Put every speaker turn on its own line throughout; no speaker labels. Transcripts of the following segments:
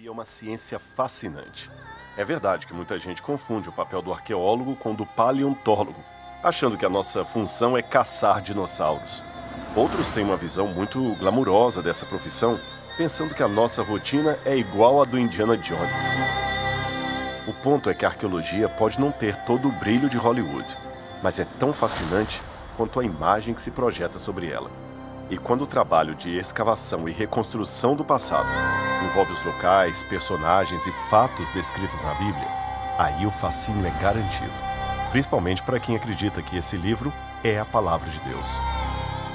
É uma ciência fascinante. É verdade que muita gente confunde o papel do arqueólogo com o do paleontólogo, achando que a nossa função é caçar dinossauros. Outros têm uma visão muito glamurosa dessa profissão, pensando que a nossa rotina é igual à do Indiana Jones. O ponto é que a arqueologia pode não ter todo o brilho de Hollywood, mas é tão fascinante quanto a imagem que se projeta sobre ela. E quando o trabalho de escavação e reconstrução do passado envolve os locais, personagens e fatos descritos na Bíblia, aí o fascínio é garantido. Principalmente para quem acredita que esse livro é a palavra de Deus.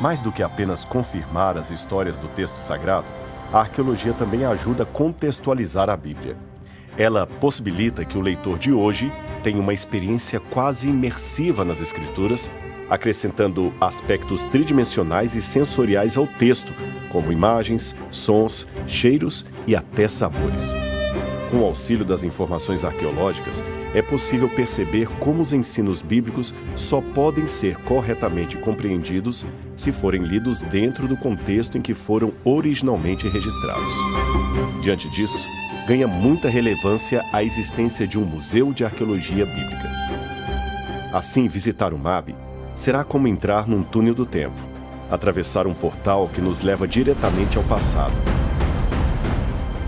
Mais do que apenas confirmar as histórias do texto sagrado, a arqueologia também ajuda a contextualizar a Bíblia. Ela possibilita que o leitor de hoje tenha uma experiência quase imersiva nas Escrituras, acrescentando aspectos tridimensionais e sensoriais ao texto, como imagens, sons, cheiros e até sabores. Com o auxílio das informações arqueológicas, é possível perceber como os ensinos bíblicos só podem ser corretamente compreendidos se forem lidos dentro do contexto em que foram originalmente registrados. Diante disso, ganha muita relevância a existência de um museu de arqueologia bíblica. Assim, visitar o MAB será como entrar num túnel do tempo, atravessar um portal que nos leva diretamente ao passado,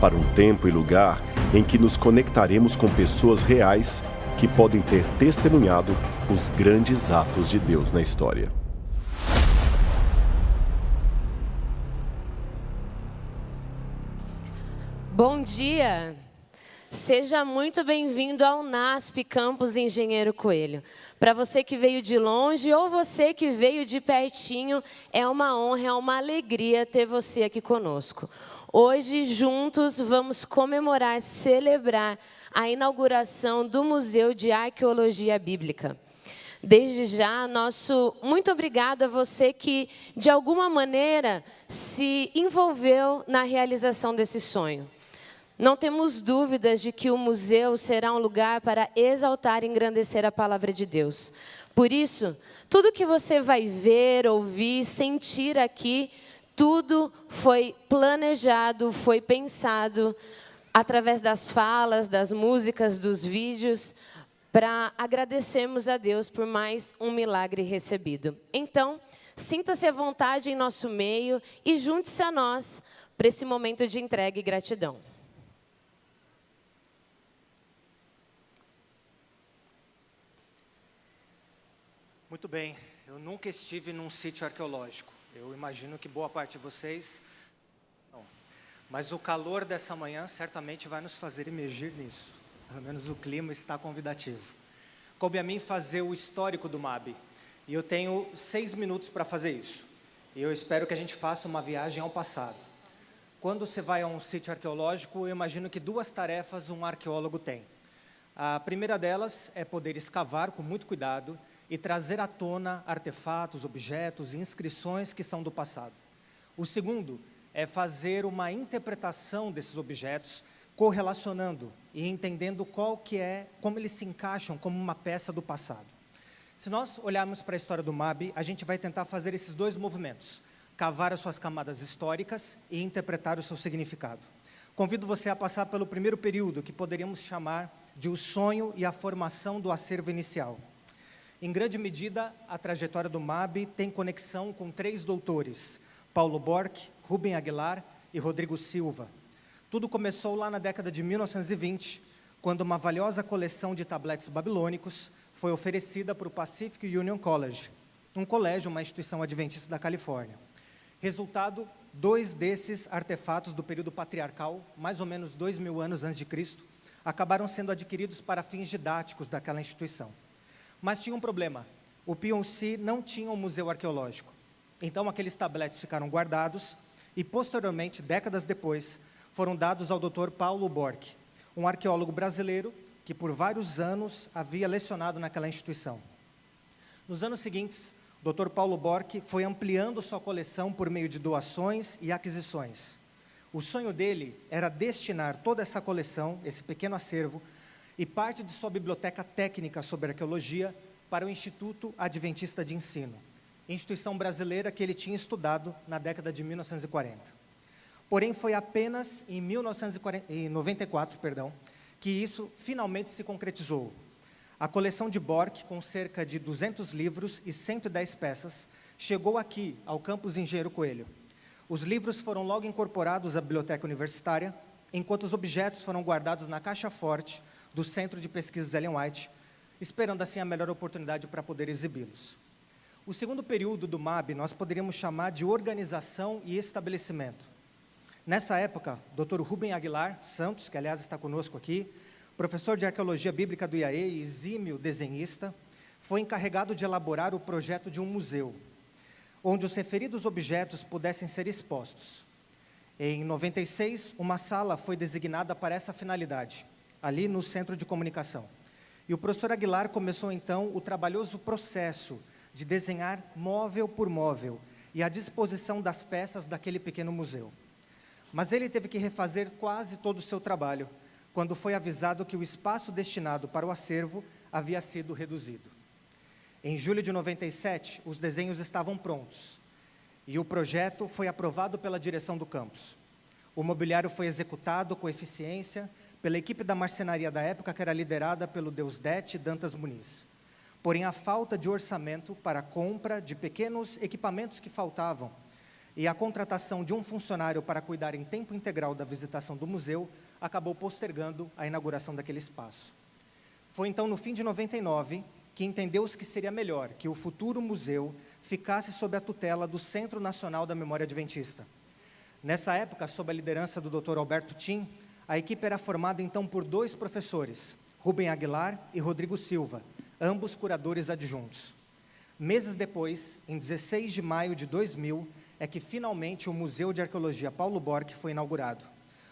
para um tempo e lugar em que nos conectaremos com pessoas reais que podem ter testemunhado os grandes atos de Deus na história.
Bom dia! Seja muito bem-vindo ao NASP Campus Engenheiro Coelho. Para você que veio de longe ou você que veio de pertinho, é uma honra, é uma alegria ter você aqui conosco. Hoje, juntos, vamos comemorar, celebrar a inauguração do Museu de Arqueologia Bíblica. Desde já, nosso muito obrigado a você que, de alguma maneira, se envolveu na realização desse sonho. Não temos dúvidas de que o museu será um lugar para exaltar e engrandecer a palavra de Deus. Por isso, tudo que você vai ver, ouvir, sentir aqui, tudo foi planejado, foi pensado através das falas, das músicas, dos vídeos, para agradecermos a Deus por mais um milagre recebido. Então, sinta-se à vontade em nosso meio e junte-se a nós para esse momento de entrega e gratidão.
Muito bem, eu nunca estive num sítio arqueológico. Eu imagino que boa parte de vocês não. Mas o calor dessa manhã certamente vai nos fazer emergir nisso. Pelo menos o clima está convidativo. Coube a mim fazer o histórico do MAB. E eu tenho 6 minutos para fazer isso. E eu espero que a gente faça uma viagem ao passado. Quando você vai a um sítio arqueológico, eu imagino que 2 tarefas um arqueólogo tem. A primeira delas é poder escavar com muito cuidado e trazer à tona artefatos, objetos e inscrições que são do passado. O segundo é fazer uma interpretação desses objetos, correlacionando e entendendo como eles se encaixam como uma peça do passado. Se nós olharmos para a história do MAB, a gente vai tentar fazer esses 2 movimentos, cavar as suas camadas históricas e interpretar o seu significado. Convido você a passar pelo primeiro período, que poderíamos chamar de o sonho e a formação do acervo inicial. Em grande medida, a trajetória do MAB tem conexão com 3 doutores, Paulo Borck, Rubem Aguilar e Rodrigo Silva. Tudo começou lá na década de 1920, quando uma valiosa coleção de tabletes babilônicos foi oferecida para o Pacific Union College, um colégio, uma instituição adventista da Califórnia. Resultado, 2 desses artefatos do período patriarcal, mais ou menos 2000 anos antes de Cristo, acabaram sendo adquiridos para fins didáticos daquela instituição. Mas tinha um problema, o PUC não tinha um museu arqueológico. Então aqueles tabletes ficaram guardados e posteriormente, décadas depois, foram dados ao Dr. Paulo Borck, um arqueólogo brasileiro que por vários anos havia lecionado naquela instituição. Nos anos seguintes, o Dr. Paulo Borck foi ampliando sua coleção por meio de doações e aquisições. O sonho dele era destinar toda essa coleção, esse pequeno acervo, e parte de sua biblioteca técnica sobre arqueologia para o Instituto Adventista de Ensino, instituição brasileira que ele tinha estudado na década de 1940. Porém, foi apenas em 1994, que isso finalmente se concretizou. A coleção de Borck, com cerca de 200 livros e 110 peças, chegou aqui, ao campus Engenheiro Coelho. Os livros foram logo incorporados à biblioteca universitária, enquanto os objetos foram guardados na caixa forte do Centro de Pesquisas Ellen White, esperando assim a melhor oportunidade para poder exibi-los. O segundo período do MAB nós poderíamos chamar de organização e estabelecimento. Nessa época, Dr. Rubem Aguilar Santos, que aliás está conosco aqui, professor de Arqueologia Bíblica do IAE e exímio desenhista, foi encarregado de elaborar o projeto de um museu, onde os referidos objetos pudessem ser expostos. Em 96, uma sala foi designada para essa finalidade, ali no Centro de Comunicação. E o professor Aguilar começou então o trabalhoso processo de desenhar móvel por móvel e a disposição das peças daquele pequeno museu. Mas ele teve que refazer quase todo o seu trabalho, quando foi avisado que o espaço destinado para o acervo havia sido reduzido. Em julho de 97, os desenhos estavam prontos, e o projeto foi aprovado pela direção do campus. O mobiliário foi executado com eficiência pela equipe da marcenaria da época, que era liderada pelo Deusdete Dantas Muniz. Porém, a falta de orçamento para a compra de pequenos equipamentos que faltavam e a contratação de um funcionário para cuidar em tempo integral da visitação do museu acabou postergando a inauguração daquele espaço. Foi então no fim de 99 que entendeu-se que seria melhor que o futuro museu ficasse sob a tutela do Centro Nacional da Memória Adventista. Nessa época, sob a liderança do Dr. Alberto Tim, a equipe era formada então por 2 professores, Rubem Aguilar e Rodrigo Silva, ambos curadores adjuntos. Meses depois, em 16 de maio de 2000, é que finalmente o Museu de Arqueologia Paulo Borck foi inaugurado,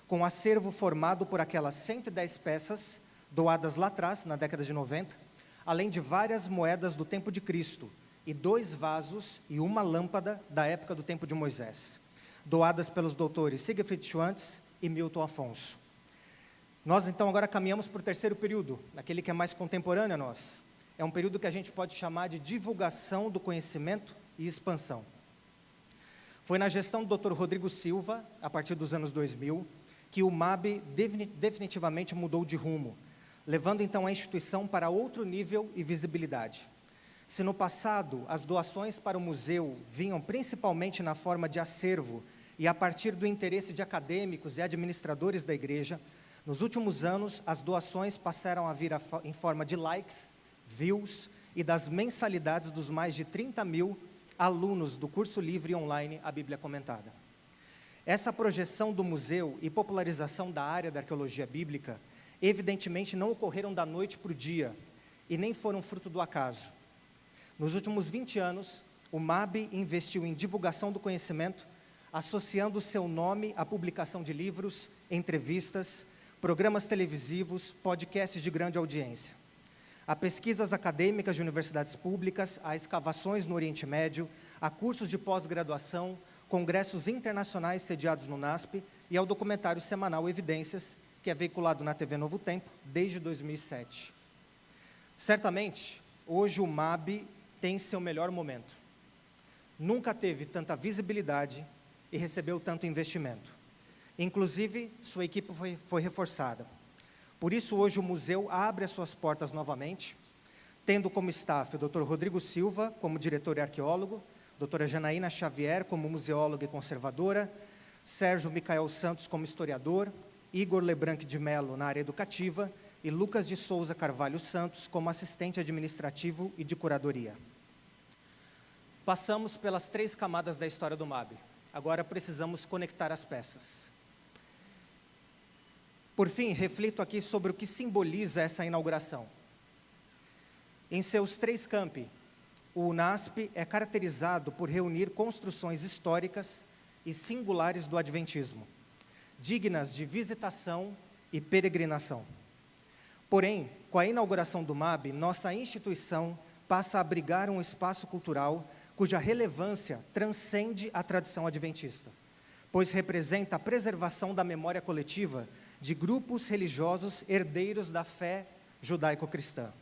com um acervo formado por aquelas 110 peças, doadas lá atrás, na década de 90, além de várias moedas do tempo de Cristo, e 2 vasos e uma lâmpada da época do tempo de Moisés, doadas pelos doutores Siegfried Schwantz e Milton Afonso. Nós, então, agora caminhamos para o terceiro período, aquele que é mais contemporâneo a nós. É um período que a gente pode chamar de divulgação do conhecimento e expansão. Foi na gestão do Dr. Rodrigo Silva, a partir dos anos 2000, que o MAB definitivamente mudou de rumo, levando então a instituição para outro nível e visibilidade. Se no passado as doações para o museu vinham principalmente na forma de acervo e a partir do interesse de acadêmicos e administradores da igreja, nos últimos anos as doações passaram a vir em forma de likes, views e das mensalidades dos mais de 30 mil alunos do curso livre online A Bíblia Comentada. Essa projeção do museu e popularização da área da arqueologia bíblica, evidentemente não ocorreram da noite para o dia e nem foram fruto do acaso. Nos últimos 20 anos, o MAB investiu em divulgação do conhecimento, associando o seu nome à publicação de livros, entrevistas, programas televisivos, podcasts de grande audiência. A pesquisas acadêmicas de universidades públicas, a escavações no Oriente Médio, a cursos de pós-graduação, congressos internacionais sediados no NASP e ao documentário semanal Evidências, que é veiculado na TV Novo Tempo desde 2007. Certamente, hoje o MAB tem seu melhor momento. Nunca teve tanta visibilidade e recebeu tanto investimento. Inclusive, sua equipe foi reforçada. Por isso, hoje o museu abre as suas portas novamente, tendo como staff o Dr. Rodrigo Silva, como diretor e arqueólogo, doutora Janaína Xavier, como museóloga e conservadora, Sérgio Micael Santos, como historiador, Igor Lebranc de Mello, na área educativa, e Lucas de Souza Carvalho Santos, como assistente administrativo e de curadoria. Passamos pelas 3 camadas da história do MAB. Agora precisamos conectar as peças. Por fim, reflito aqui sobre o que simboliza essa inauguração. Em seus 3 campi, o NASP é caracterizado por reunir construções históricas e singulares do Adventismo, dignas de visitação e peregrinação. Porém, com a inauguração do MAB, nossa instituição passa a abrigar um espaço cultural cuja relevância transcende a tradição adventista, pois representa a preservação da memória coletiva de grupos religiosos herdeiros da fé judaico-cristã.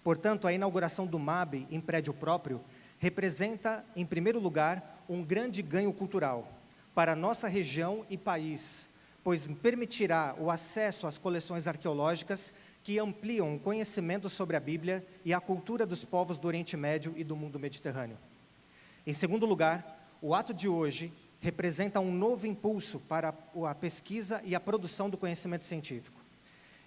Portanto, a inauguração do MAB em prédio próprio representa, em primeiro lugar, um grande ganho cultural para nossa região e país, pois permitirá o acesso às coleções arqueológicas que ampliam o conhecimento sobre a Bíblia e a cultura dos povos do Oriente Médio e do mundo mediterrâneo. Em segundo lugar, o ato de hoje representa um novo impulso para a pesquisa e a produção do conhecimento científico.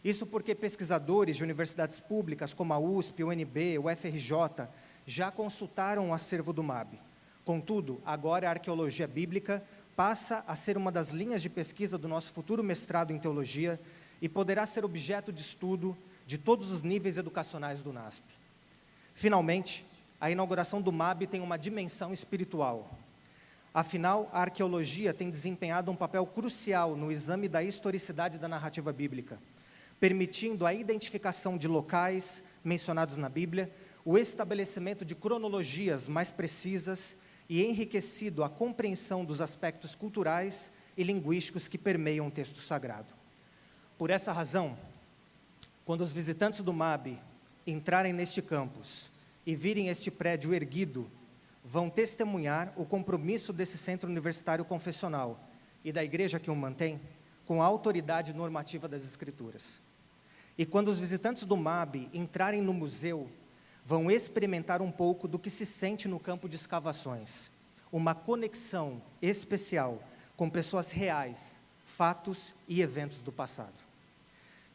Isso porque pesquisadores de universidades públicas como a USP, o UNB, o FRJ, já consultaram o acervo do MAB. Contudo, agora a arqueologia bíblica passa a ser uma das linhas de pesquisa do nosso futuro mestrado em teologia e poderá ser objeto de estudo de todos os níveis educacionais do NASP. Finalmente, a inauguração do MAB tem uma dimensão espiritual. Afinal, a arqueologia tem desempenhado um papel crucial no exame da historicidade da narrativa bíblica, permitindo a identificação de locais mencionados na Bíblia, o estabelecimento de cronologias mais precisas e enriquecido a compreensão dos aspectos culturais e linguísticos que permeiam o texto sagrado. Por essa razão, quando os visitantes do MAB entrarem neste campus e virem este prédio erguido, vão testemunhar o compromisso desse centro universitário confessional e da igreja que o mantém com a autoridade normativa das Escrituras. E quando os visitantes do MAB entrarem no museu, vão experimentar um pouco do que se sente no campo de escavações, uma conexão especial com pessoas reais, fatos e eventos do passado.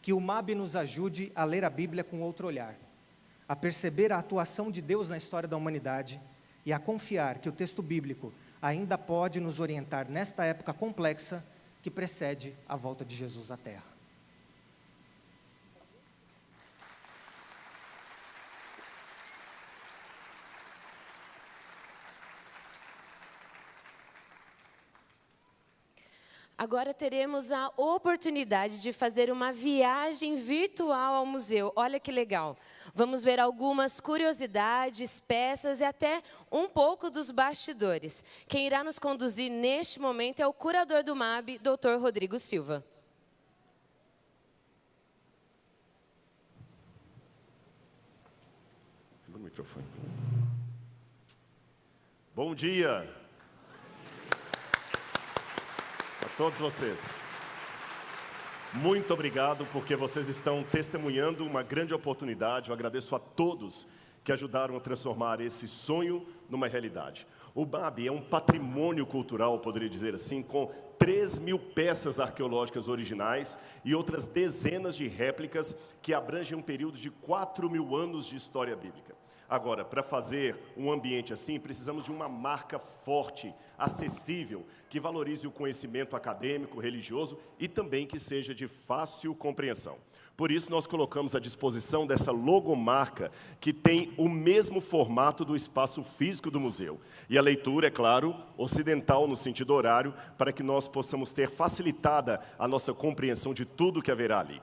Que o MAB nos ajude a ler a Bíblia com outro olhar, a perceber a atuação de Deus na história da humanidade e a confiar que o texto bíblico ainda pode nos orientar nesta época complexa que precede a volta de Jesus à Terra.
Agora teremos a oportunidade de fazer uma viagem virtual ao museu. Olha que legal. Vamos ver algumas curiosidades, peças e até um pouco dos bastidores. Quem irá nos conduzir neste momento é o curador do MAB, Dr. Rodrigo Silva.
microfone. Bom dia a todos vocês. Muito obrigado porque vocês estão testemunhando uma grande oportunidade. Eu agradeço a todos que ajudaram a transformar esse sonho numa realidade. O MAB é um patrimônio cultural, poderia dizer assim, com 3.000 peças arqueológicas originais e outras dezenas de réplicas que abrangem um período de 4.000 anos de história bíblica. Agora, para fazer um ambiente assim, precisamos de uma marca forte, acessível, que valorize o conhecimento acadêmico, religioso e também que seja de fácil compreensão. Por isso, nós colocamos à disposição dessa logomarca, que tem o mesmo formato do espaço físico do museu. E a leitura, é claro, ocidental no sentido horário, para que nós possamos ter facilitada a nossa compreensão de tudo que haverá ali.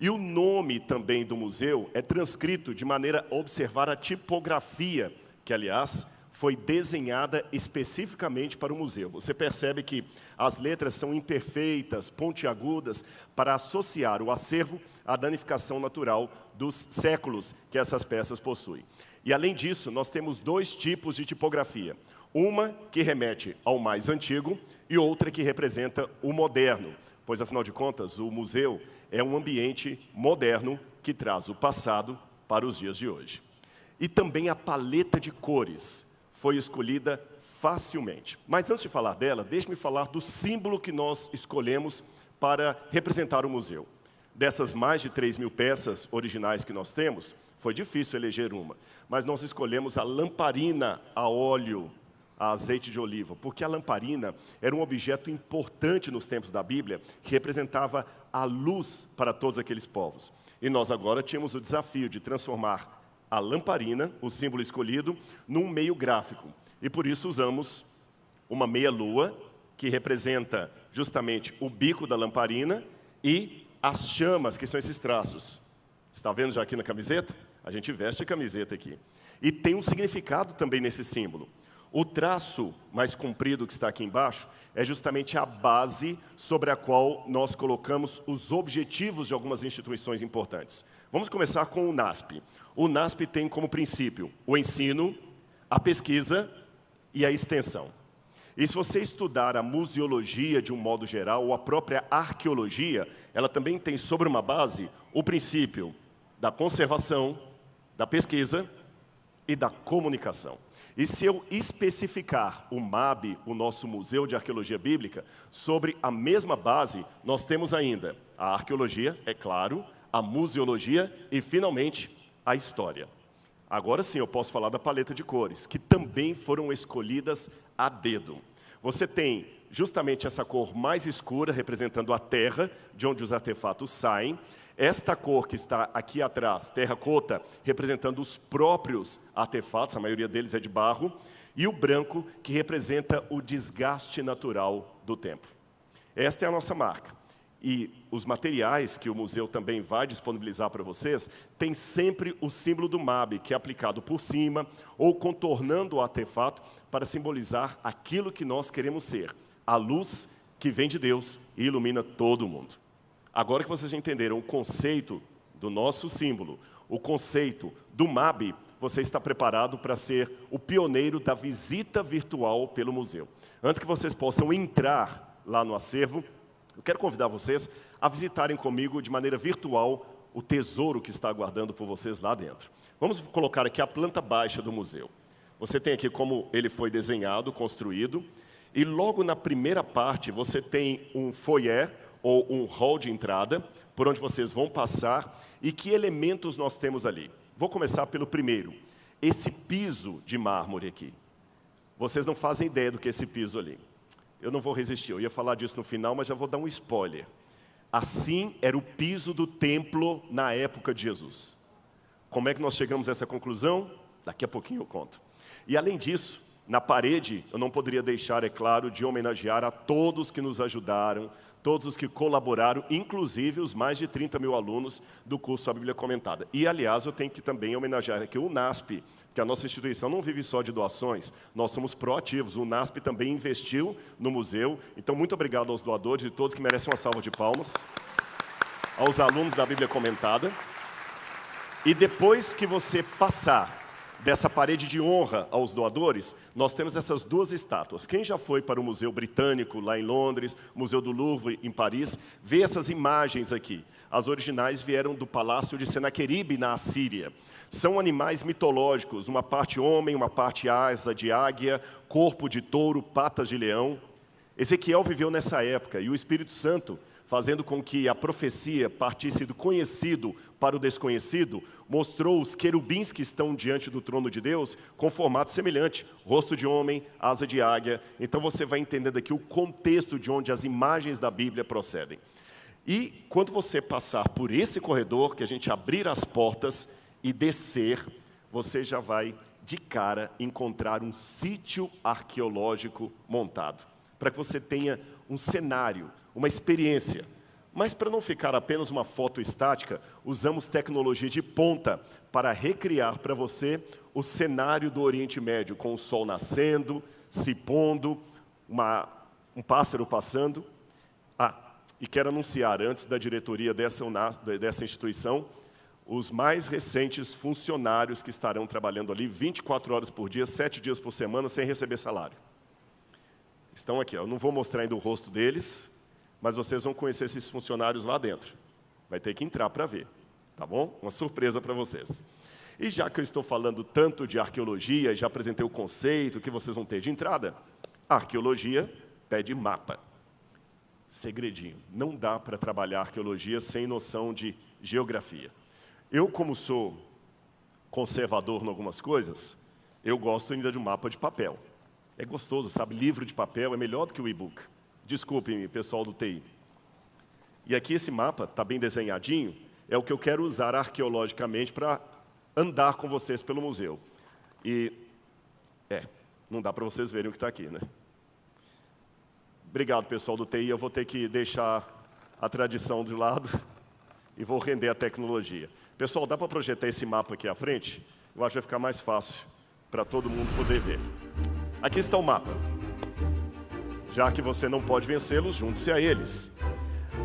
E o nome também do museu é transcrito de maneira a observar a tipografia, que, aliás, foi desenhada especificamente para o museu. Você percebe que as letras são imperfeitas, pontiagudas, para associar o acervo à danificação natural dos séculos que essas peças possuem. E, além disso, nós temos 2 tipos de tipografia. Uma que remete ao mais antigo e outra que representa o moderno, pois, afinal de contas, o museu é um ambiente moderno que traz o passado para os dias de hoje. E também a paleta de cores foi escolhida facilmente. Mas antes de falar dela, deixe-me falar do símbolo que nós escolhemos para representar o museu. Dessas mais de 3.000 peças originais que nós temos, foi difícil eleger uma, mas nós escolhemos a lamparina a óleo, a azeite de oliva, porque a lamparina era um objeto importante nos tempos da Bíblia, que representava a luz para todos aqueles povos. E nós agora tínhamos o desafio de transformar a lamparina, o símbolo escolhido, num meio gráfico. E por isso usamos uma meia-lua, que representa justamente o bico da lamparina, e as chamas, que são esses traços. Está vendo já aqui na camiseta? A gente veste a camiseta aqui. E tem um significado também nesse símbolo. O traço mais comprido que está aqui embaixo é justamente a base sobre a qual nós colocamos os objetivos de algumas instituições importantes. Vamos começar com o NASP. O NASP tem como princípio o ensino, a pesquisa e a extensão. E se você estudar a museologia de um modo geral, ou a própria arqueologia, ela também tem sobre uma base o princípio da conservação, da pesquisa e da comunicação. E se eu especificar o MAB, o nosso Museu de Arqueologia Bíblica, sobre a mesma base, nós temos ainda a arqueologia, é claro, a museologia e, finalmente, a história. Agora sim eu posso falar da paleta de cores, que também foram escolhidas a dedo. Você tem justamente essa cor mais escura, representando a terra, de onde os artefatos saem. Esta cor que está aqui atrás, terracota, representando os próprios artefatos, a maioria deles é de barro, e o branco, que representa o desgaste natural do tempo. Esta é a nossa marca. E os materiais que o museu também vai disponibilizar para vocês, tem sempre o símbolo do MAB, que é aplicado por cima, ou contornando o artefato, para simbolizar aquilo que nós queremos ser, a luz que vem de Deus e ilumina todo mundo. Agora que vocês já entenderam o conceito do nosso símbolo, o conceito do MAB, você está preparado para ser o pioneiro da visita virtual pelo museu. Antes que vocês possam entrar lá no acervo, eu quero convidar vocês a visitarem comigo de maneira virtual o tesouro que está aguardando por vocês lá dentro. Vamos colocar aqui a planta baixa do museu. Você tem aqui como ele foi desenhado, construído, e logo na primeira parte você tem um foyer, ou um hall de entrada, por onde vocês vão passar, e que elementos nós temos ali. Vou começar pelo primeiro, esse piso de mármore aqui. Vocês não fazem ideia do que é esse piso ali. Eu não vou resistir, eu ia falar disso no final, mas já vou dar um spoiler. Assim era o piso do templo na época de Jesus. Como é que nós chegamos a essa conclusão? Daqui a pouquinho eu conto. E além disso, na parede, eu não poderia deixar, é claro, de homenagear a todos que nos ajudaram, todos os que colaboraram, inclusive os mais de 30.000 alunos do curso A Bíblia Comentada. E, aliás, eu tenho que também homenagear aqui o NASP, que a nossa instituição não vive só de doações, nós somos proativos. O NASP também investiu no museu. Então, muito obrigado aos doadores e todos que merecem uma salva de palmas, aos alunos da Bíblia Comentada. E depois que você passar dessa parede de honra aos doadores, nós temos essas duas estátuas. Quem já foi para o Museu Britânico, lá em Londres, Museu do Louvre, em Paris, vê essas imagens aqui. As originais vieram do palácio de Senaqueribe, na Assíria. São animais mitológicos, uma parte homem, uma parte asa de águia, corpo de touro, patas de leão. Ezequiel viveu nessa época, e o Espírito Santo, fazendo com que a profecia partisse do conhecido para o desconhecido, mostrou os querubins que estão diante do trono de Deus com formato semelhante, rosto de homem, asa de águia. Então você vai entendendo aqui o contexto de onde as imagens da Bíblia procedem. E quando você passar por esse corredor, que a gente abrir as portas e descer, você já vai de cara encontrar um sítio arqueológico montado, para que você tenha um cenário, uma experiência. Mas para não ficar apenas uma foto estática, usamos tecnologia de ponta para recriar para você o cenário do Oriente Médio, com o sol nascendo, se pondo, um pássaro passando. E quero anunciar, antes da diretoria dessa instituição, os mais recentes funcionários que estarão trabalhando ali 24 horas por dia, 7 dias por semana, sem receber salário. Estão aqui, eu não vou mostrar ainda o rosto deles, mas vocês vão conhecer esses funcionários lá dentro. Vai ter que entrar para ver, tá bom? Uma surpresa para vocês. E já que eu estou falando tanto de arqueologia, e já apresentei o conceito que vocês vão ter de entrada, a arqueologia pede mapa. Segredinho, não dá para trabalhar arqueologia sem noção de geografia. Eu, como sou conservador em algumas coisas, eu gosto ainda de um mapa de papel. É gostoso, sabe? Livro de papel é melhor do que o e-book. Desculpem-me, pessoal do TI. E aqui esse mapa está bem desenhadinho, é o que eu quero usar arqueologicamente para andar com vocês pelo museu. E, não dá para vocês verem o que está aqui, né? Obrigado, pessoal do TI, eu vou ter que deixar a tradição de lado e vou render a tecnologia. Pessoal, dá para projetar esse mapa aqui à frente? Eu acho que vai ficar mais fácil para todo mundo poder ver. Aqui está o mapa. Já que você não pode vencê-los, junte-se a eles.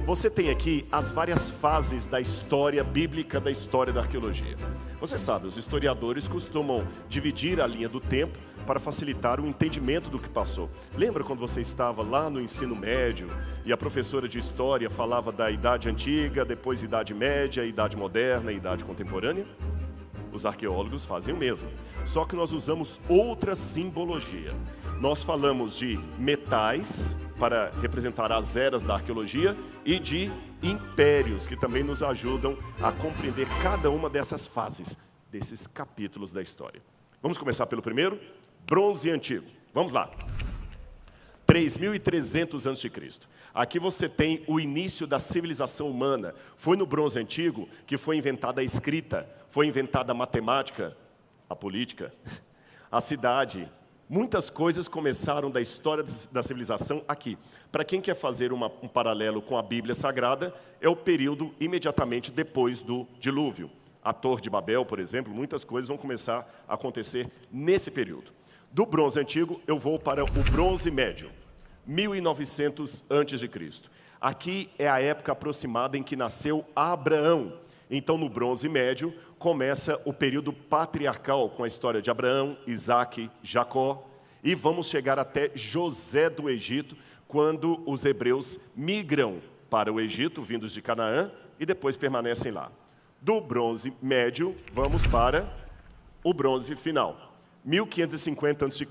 Você tem aqui as várias fases da história bíblica, da história da arqueologia. Você sabe, os historiadores costumam dividir a linha do tempo para facilitar o entendimento do que passou. Lembra quando você estava lá no ensino médio e a professora de história falava da Idade Antiga, depois Idade Média, Idade Moderna e Idade Contemporânea? Os arqueólogos fazem o mesmo, só que nós usamos outra simbologia. Nós falamos de metais, para representar as eras da arqueologia, e de impérios, que também nos ajudam a compreender cada uma dessas fases, desses capítulos da história. Vamos começar pelo primeiro? Bronze Antigo. Vamos lá. 3.300 a.C. Aqui você tem o início da civilização humana. Foi no Bronze Antigo que foi inventada a escrita, foi inventada a matemática, a política, a cidade. Muitas coisas começaram da história da civilização aqui. Para quem quer fazer um paralelo com a Bíblia Sagrada, é o período imediatamente depois do dilúvio. A Torre de Babel, por exemplo, muitas coisas vão começar a acontecer nesse período. Do Bronze Antigo, eu vou para o Bronze Médio, 1900 a.C. Aqui é a época aproximada em que nasceu Abraão. Então, no Bronze Médio, começa o período patriarcal, com a história de Abraão, Isaac, Jacó, e vamos chegar até José do Egito, quando os hebreus migram para o Egito, vindos de Canaã, e depois permanecem lá. Do Bronze Médio, vamos para o Bronze Final. 1550 a.C.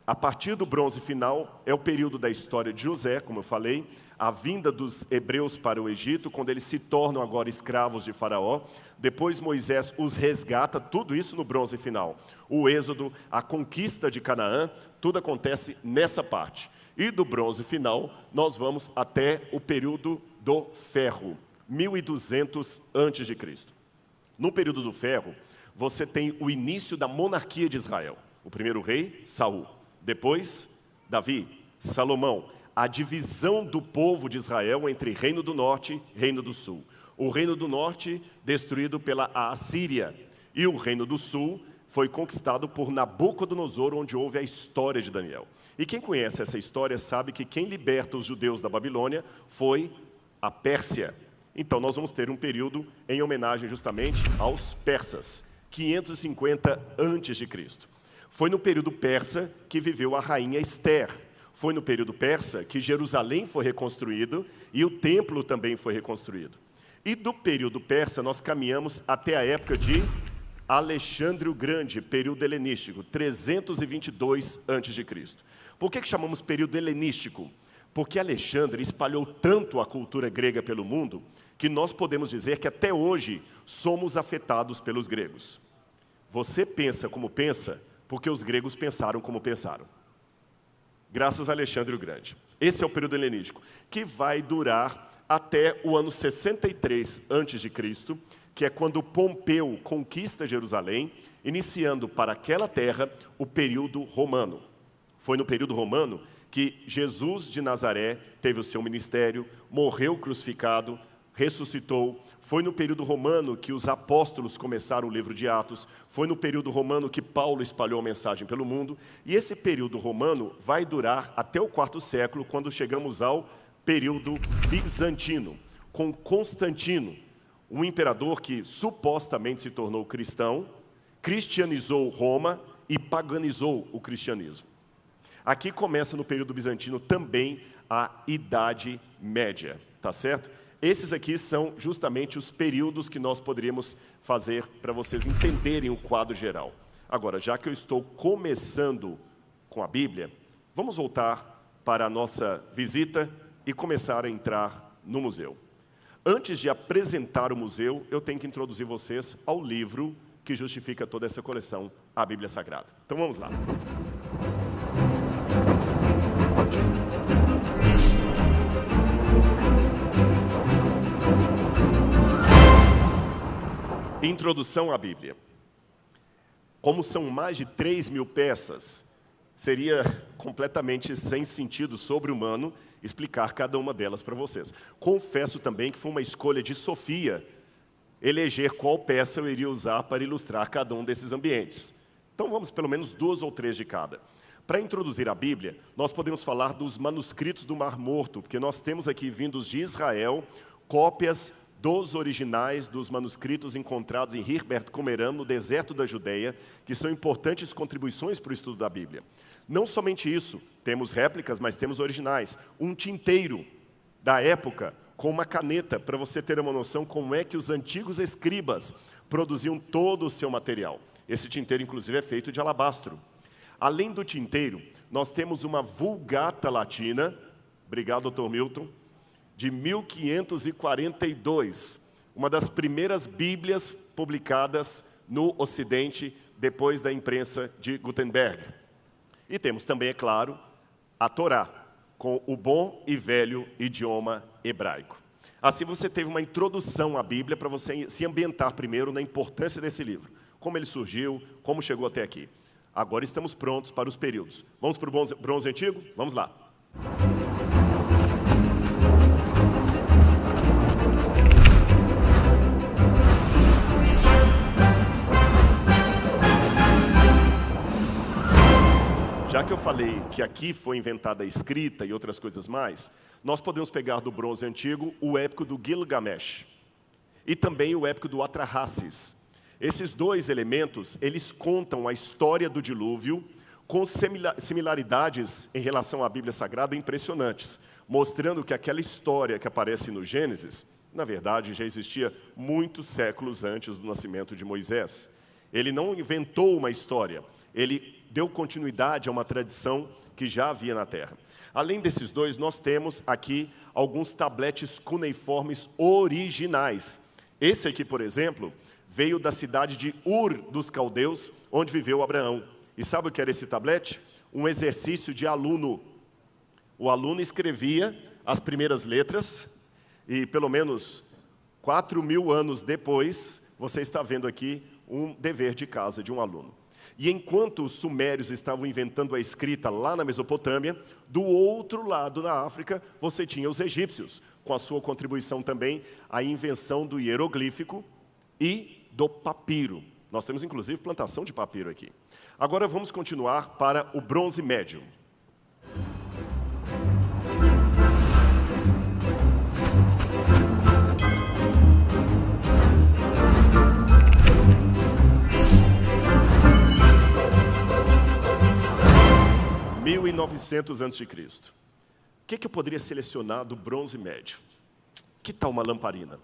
A partir do Bronze Final é o período da história de José, como eu falei, a vinda dos hebreus para o Egito, quando eles se tornam agora escravos de Faraó. Depois Moisés os resgata, tudo isso no Bronze Final. O Êxodo, a conquista de Canaã, tudo acontece nessa parte. E do Bronze Final, nós vamos até o período do Ferro, 1200 a.C. No período do Ferro, você tem o início da monarquia de Israel. O primeiro rei, Saul. Depois, Davi, Salomão. A divisão do povo de Israel entre Reino do Norte e Reino do Sul. O Reino do Norte destruído pela Assíria. E o Reino do Sul foi conquistado por Nabucodonosor, onde houve a história de Daniel. E quem conhece essa história sabe que quem liberta os judeus da Babilônia foi a Pérsia. Então nós vamos ter um período em homenagem justamente aos persas, 550 a.C. Foi no período persa que viveu a rainha Ester. Foi no período persa que Jerusalém foi reconstruído e o templo também foi reconstruído. E do período persa nós caminhamos até a época de Alexandre o Grande, período helenístico, 322 a.C. Por que chamamos período helenístico? Porque Alexandre espalhou tanto a cultura grega pelo mundo que nós podemos dizer que até hoje somos afetados pelos gregos. Você pensa como pensa porque os gregos pensaram como pensaram. Graças a Alexandre o Grande. Esse é o período helenístico, que vai durar até o ano 63 a.C., que é quando Pompeu conquista Jerusalém, iniciando para aquela terra o período romano. Foi no período romano que Jesus de Nazaré teve o seu ministério, morreu crucificado, ressuscitou. Foi no período romano que os apóstolos começaram o livro de Atos. Foi no período romano que Paulo espalhou a mensagem pelo mundo. E esse período romano vai durar até o quarto século, quando chegamos ao período bizantino, com Constantino, um imperador que supostamente se tornou cristão, cristianizou Roma e paganizou o cristianismo. Aqui começa no período bizantino também a Idade Média, tá certo? Esses aqui são justamente os períodos que nós poderíamos fazer para vocês entenderem o quadro geral. Agora, já que eu estou começando com a Bíblia, vamos voltar para a nossa visita e começar a entrar no museu. Antes de apresentar o museu, eu tenho que introduzir vocês ao livro que justifica toda essa coleção, a Bíblia Sagrada. Então vamos lá. Introdução à Bíblia. Como são mais de 3.000 peças, seria completamente sem sentido sobre-humano explicar cada uma delas para vocês. Confesso também que foi uma escolha de Sofia eleger qual peça eu iria usar para ilustrar cada um desses ambientes. Então vamos pelo menos 2 ou 3 de cada. Para introduzir a Bíblia, nós podemos falar dos manuscritos do Mar Morto, porque nós temos aqui, vindos de Israel, cópias dos originais dos manuscritos encontrados em Herbert Qumran, no deserto da Judeia, que são importantes contribuições para o estudo da Bíblia. Não somente isso, temos réplicas, mas temos originais. Um tinteiro da época com uma caneta, para você ter uma noção como é que os antigos escribas produziam todo o seu material. Esse tinteiro, inclusive, é feito de alabastro. Além do tinteiro, nós temos uma Vulgata Latina, obrigado, Dr. Milton, de 1542, uma das primeiras Bíblias publicadas no Ocidente, depois da imprensa de Gutenberg. E temos também, é claro, a Torá, com o bom e velho idioma hebraico. Assim você teve uma introdução à Bíblia para você se ambientar primeiro na importância desse livro, como ele surgiu, como chegou até aqui. Agora estamos prontos para os períodos. Vamos para o bronze antigo? Vamos lá. Já que eu falei que aqui foi inventada a escrita e outras coisas mais, nós podemos pegar do bronze antigo o épico do Gilgamesh e também o épico do Atrahasis. Esses 2 elementos, eles contam a história do dilúvio com similaridades em relação à Bíblia Sagrada impressionantes, mostrando que aquela história que aparece no Gênesis, na verdade, já existia muitos séculos antes do nascimento de Moisés. Ele não inventou uma história, ele deu continuidade a uma tradição que já havia na Terra. Além desses 2, nós temos aqui alguns tabletes cuneiformes originais. Esse aqui, por exemplo, veio da cidade de Ur dos Caldeus, onde viveu Abraão. E sabe o que era esse tablete? Um exercício de aluno. O aluno escrevia as primeiras letras e pelo menos 4.000 anos depois, você está vendo aqui um dever de casa de um aluno. E enquanto os sumérios estavam inventando a escrita lá na Mesopotâmia, do outro lado da África, você tinha os egípcios, com a sua contribuição também à invenção do hieroglífico e do papiro. Nós temos, inclusive, plantação de papiro aqui. Agora vamos continuar para o bronze médio. 900 a.C. O que eu poderia selecionar do Bronze Médio? Que tal uma lamparina?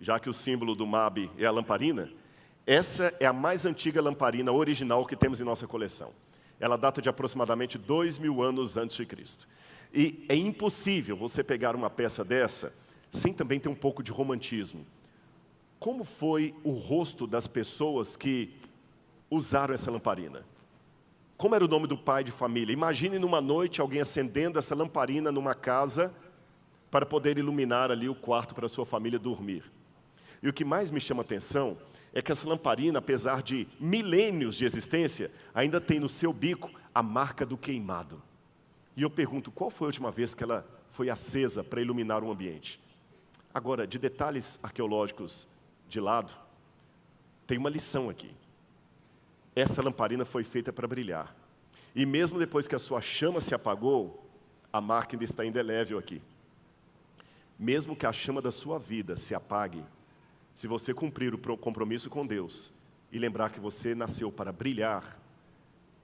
Já que o símbolo do MAB é a lamparina, essa é a mais antiga lamparina original que temos em nossa coleção. Ela data de aproximadamente 2.000 anos antes de Cristo. E é impossível você pegar uma peça dessa sem também ter um pouco de romantismo. Como foi o rosto das pessoas que usaram essa lamparina? Como era o nome do pai de família? Imagine numa noite alguém acendendo essa lamparina numa casa para poder iluminar ali o quarto para a sua família dormir. E o que mais me chama a atenção é que essa lamparina, apesar de milênios de existência, ainda tem no seu bico a marca do queimado. E eu pergunto, qual foi a última vez que ela foi acesa para iluminar um ambiente? Agora, de detalhes arqueológicos de lado, tem uma lição aqui. Essa lamparina foi feita para brilhar. E mesmo depois que a sua chama se apagou, a marca ainda está indelével aqui. Mesmo que a chama da sua vida se apague, se você cumprir o compromisso com Deus e lembrar que você nasceu para brilhar,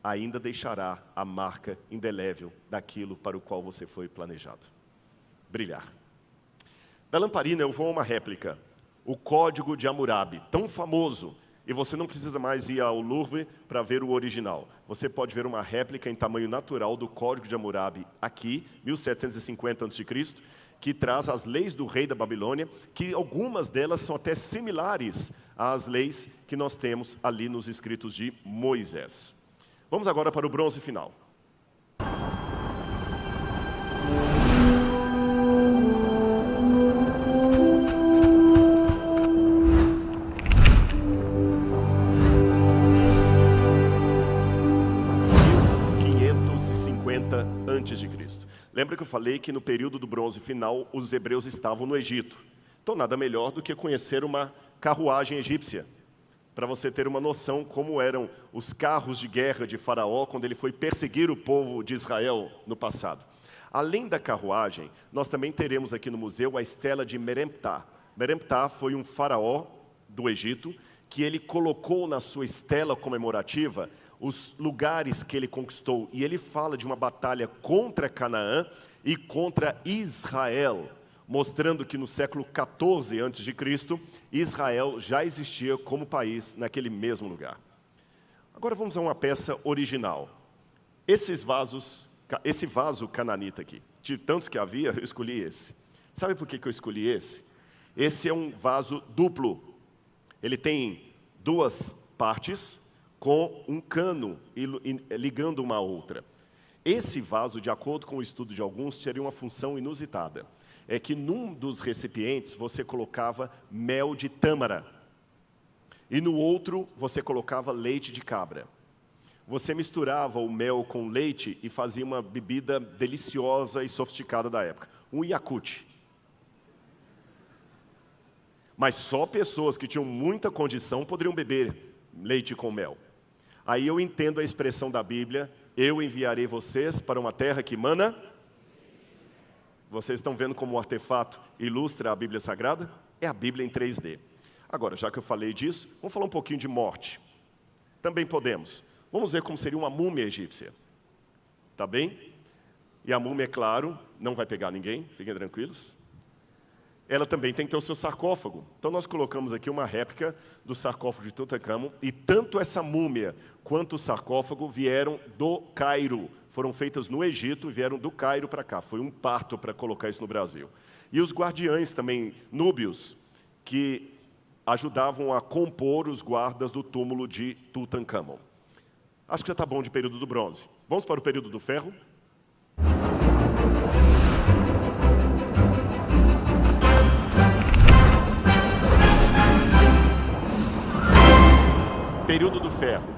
ainda deixará a marca indelével daquilo para o qual você foi planejado. Brilhar. Da lamparina eu vou a uma réplica, o Código de Hammurabi, tão famoso, e você não precisa mais ir ao Louvre para ver o original. Você pode ver uma réplica em tamanho natural do Código de Hammurabi aqui, 1750 a.C., que traz as leis do rei da Babilônia, que algumas delas são até similares às leis que nós temos ali nos escritos de Moisés. Vamos agora para o bronze final. Antes de Cristo. Lembra que eu falei que no período do bronze final os hebreus estavam no Egito. Então nada melhor do que conhecer uma carruagem egípcia, para você ter uma noção como eram os carros de guerra de Faraó quando ele foi perseguir o povo de Israel no passado. Além da carruagem, nós também teremos aqui no museu a estela de Meremptah. Meremptah foi um faraó do Egito que ele colocou na sua estela comemorativa os lugares que ele conquistou. E ele fala de uma batalha contra Canaã e contra Israel, mostrando que no século 14 a.C., Israel já existia como país naquele mesmo lugar. Agora vamos a uma peça original. Esse vaso cananita aqui, de tantos que havia, eu escolhi esse. Sabe por que eu escolhi esse? Esse é um vaso duplo. Ele tem duas partes, com um cano ligando uma a outra. Esse vaso, de acordo com o estudo de alguns, teria uma função inusitada. É que num dos recipientes você colocava mel de tâmara. E no outro você colocava leite de cabra. Você misturava o mel com leite e fazia uma bebida deliciosa e sofisticada da época. Um Yakult. Mas só pessoas que tinham muita condição poderiam beber leite com mel. Aí eu entendo a expressão da Bíblia, eu enviarei vocês para uma terra que mana. Vocês estão vendo como o artefato ilustra a Bíblia Sagrada? É a Bíblia em 3D. Agora, já que eu falei disso, vamos falar um pouquinho de morte. Também podemos. Vamos ver como seria uma múmia egípcia. Tá bem? E a múmia, é claro, não vai pegar ninguém, fiquem tranquilos. Ela também tem que ter o seu sarcófago. Então nós colocamos aqui uma réplica do sarcófago de Tutancâmon, e tanto essa múmia quanto o sarcófago vieram do Cairo. Foram feitas no Egito e vieram do Cairo para cá. Foi um parto para colocar isso no Brasil. E os guardiães também, núbios, que ajudavam a compor os guardas do túmulo de Tutancâmon. Acho que já está bom de período do bronze. Vamos para o período do ferro? Período do ferro.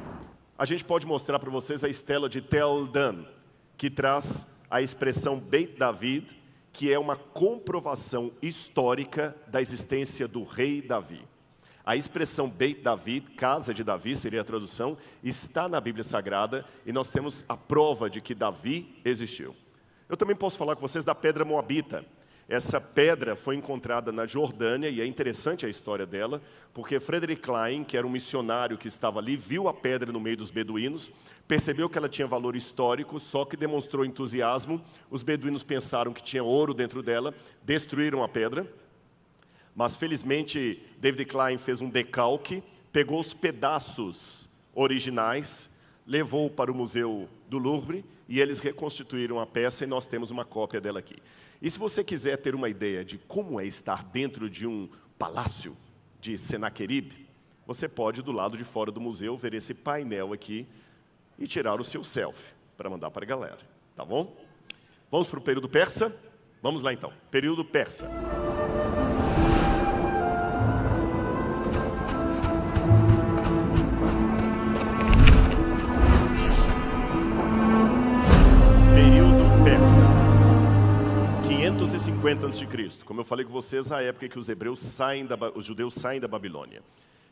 A gente pode mostrar para vocês a estela de Tel Dan, que traz a expressão Beit David, que é uma comprovação histórica da existência do rei Davi. A expressão Beit David, casa de Davi, seria a tradução, está na Bíblia Sagrada, e nós temos a prova de que Davi existiu. Eu também posso falar com vocês da pedra moabita. Essa pedra foi encontrada na Jordânia, e é interessante a história dela, porque Frederick Klein, que era um missionário que estava ali, viu a pedra no meio dos beduínos, percebeu que ela tinha valor histórico, só que demonstrou entusiasmo. Os beduínos pensaram que tinha ouro dentro dela, destruíram a pedra, mas felizmente David Klein fez um decalque, pegou os pedaços originais, levou para o Museu do Louvre, e eles reconstituíram a peça, e nós temos uma cópia dela aqui. E se você quiser ter uma ideia de como é estar dentro de um palácio de Senaqueribe, você pode, do lado de fora do museu, ver esse painel aqui e tirar o seu selfie para mandar para a galera, tá bom? Vamos para o período persa? Vamos lá então, período persa. Período persa. 550 a.C., como eu falei com vocês, a época que os judeus saem da Babilônia.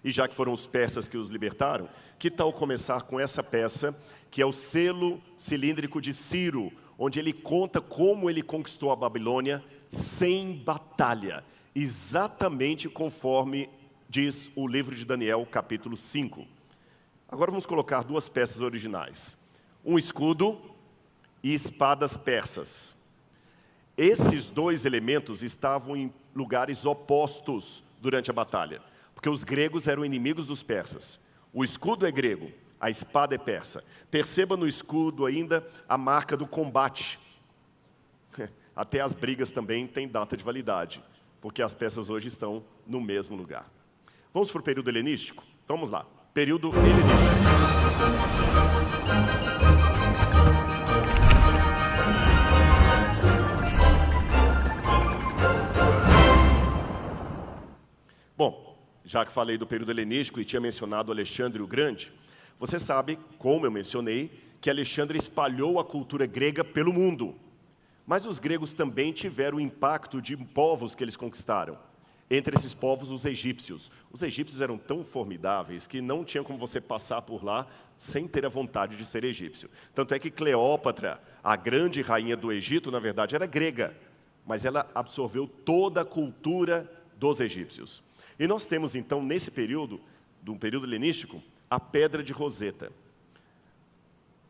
E já que foram os persas que os libertaram, que tal começar com essa peça, que é o selo cilíndrico de Ciro, onde ele conta como ele conquistou a Babilônia sem batalha, exatamente conforme diz o livro de Daniel, capítulo 5. Agora vamos colocar duas peças originais, um escudo e espadas persas. Esses dois elementos estavam em lugares opostos durante a batalha, porque os gregos eram inimigos dos persas. O escudo é grego, a espada é persa. Perceba no escudo ainda a marca do combate. Até as brigas também têm data de validade, porque as peças hoje estão no mesmo lugar. Vamos para o período helenístico? Vamos lá, período helenístico. Bom, já que falei do período helenístico e tinha mencionado Alexandre o Grande, você sabe, como eu mencionei, que Alexandre espalhou a cultura grega pelo mundo. Mas os gregos também tiveram o impacto de povos que eles conquistaram. Entre esses povos, os egípcios. Os egípcios eram tão formidáveis que não tinha como você passar por lá sem ter a vontade de ser egípcio. Tanto é que Cleópatra, a grande rainha do Egito, na verdade era grega, mas ela absorveu toda a cultura dos egípcios. E nós temos, então, nesse período, do período helenístico, a Pedra de Roseta.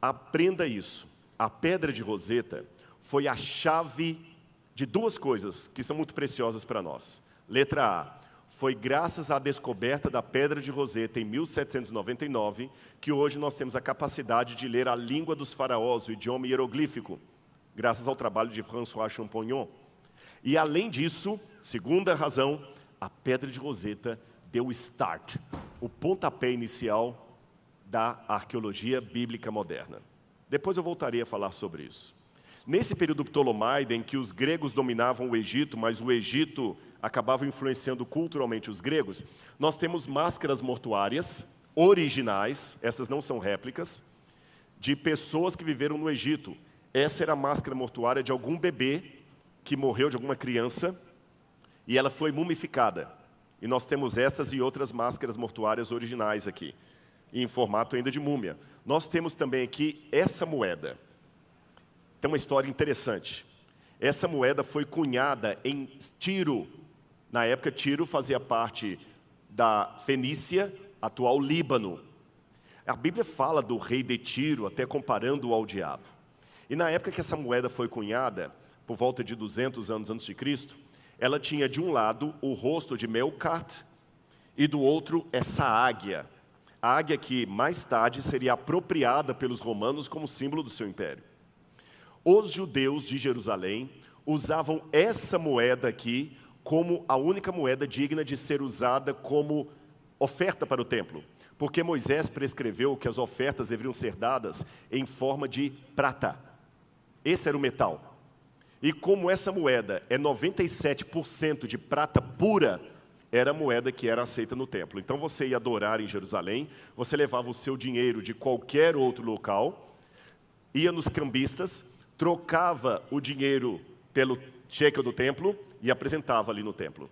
Aprenda isso. A Pedra de Roseta foi a chave de duas coisas que são muito preciosas para nós. Letra A. Foi graças à descoberta da Pedra de Roseta, em 1799, que hoje nós temos a capacidade de ler a língua dos faraós, o idioma hieroglífico, graças ao trabalho de François Champollion. E, além disso, segunda razão, a Pedra de Roseta deu o start, o pontapé inicial da arqueologia bíblica moderna. Depois eu voltarei a falar sobre isso. Nesse período ptolomaide, em que os gregos dominavam o Egito, mas o Egito acabava influenciando culturalmente os gregos, nós temos máscaras mortuárias originais, essas não são réplicas, de pessoas que viveram no Egito. Essa era a máscara mortuária de algum bebê que morreu, de alguma criança, e ela foi mumificada. E nós temos estas e outras máscaras mortuárias originais aqui, em formato ainda de múmia. Nós temos também aqui essa moeda. Tem uma história interessante. Essa moeda foi cunhada em Tiro. Na época, Tiro fazia parte da Fenícia, atual Líbano. A Bíblia fala do rei de Tiro, até comparando-o ao diabo. E na época que essa moeda foi cunhada, por volta de 200 anos antes de Cristo, ela tinha de um lado o rosto de Melkart e do outro essa águia. A águia que mais tarde seria apropriada pelos romanos como símbolo do seu império. Os judeus de Jerusalém usavam essa moeda aqui como a única moeda digna de ser usada como oferta para o templo, porque Moisés prescreveu que as ofertas deveriam ser dadas em forma de prata. Esse era o metal. E como essa moeda é 97% de prata pura, era a moeda que era aceita no templo. Então você ia adorar em Jerusalém, você levava o seu dinheiro de qualquer outro local, ia nos cambistas, trocava o dinheiro pelo shekel do templo e apresentava ali no templo.